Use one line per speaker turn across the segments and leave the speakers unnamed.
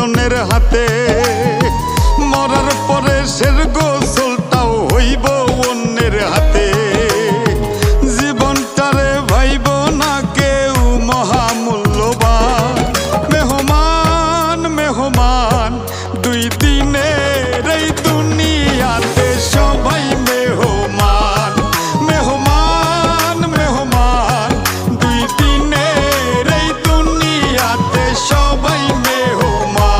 অন্যের হাতে, মরার পরে শের গোসলটাও হইব অন্যের হাতে। জীবনটারে ভাইব না কেউ মহামূল্যবান। মেহমান মেহমান দুই দিনের এই দুনিয়াতে সবাই মেহমান। মেহমান মেহমান দুই দিনের এই দুনিয়াতে সবাই মেহমান।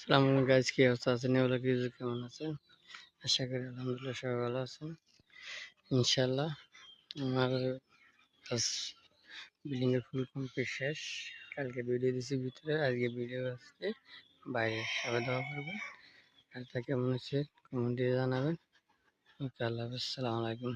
আসসালামু আলাইকুম গাইস, কি অবস্থা আছেন? এগুলো কিছু কেমন আছেন? আশা করি আলহামদুলিল্লাহ সবাই ভালো আছেন। ইনশাল্লাহ আমার কাজ বিল্ডিং এর ফুল কমপ্লিট শেষ। কালকে ভিডিও দিছি ভিতরে, আজকে ভিডিও আসছে বাইরে। সবাই দোয়া করবেন। কাজটা কেমন হচ্ছে কমেন্ট দিয়ে জানাবেন। ওকে, আল্লাহ হাফেজ, আসসালামু আলাইকুম।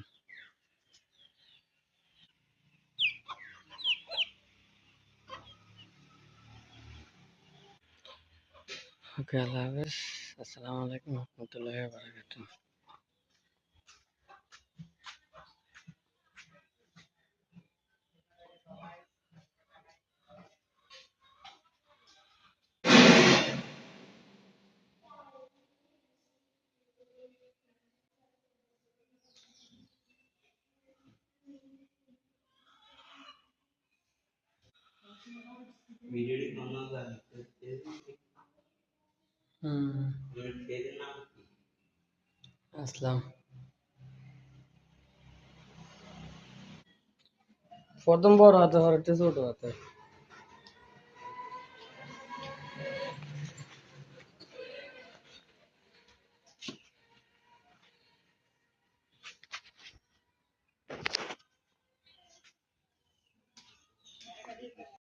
ওকে, আল্লাহ হাফেজ, আসসালামু আলাইকুম রহমতুল্লাহি ওয়া বারাকাতুহু। আসলাম প্রথম বড় হাতে, পরে ছোট হাতে।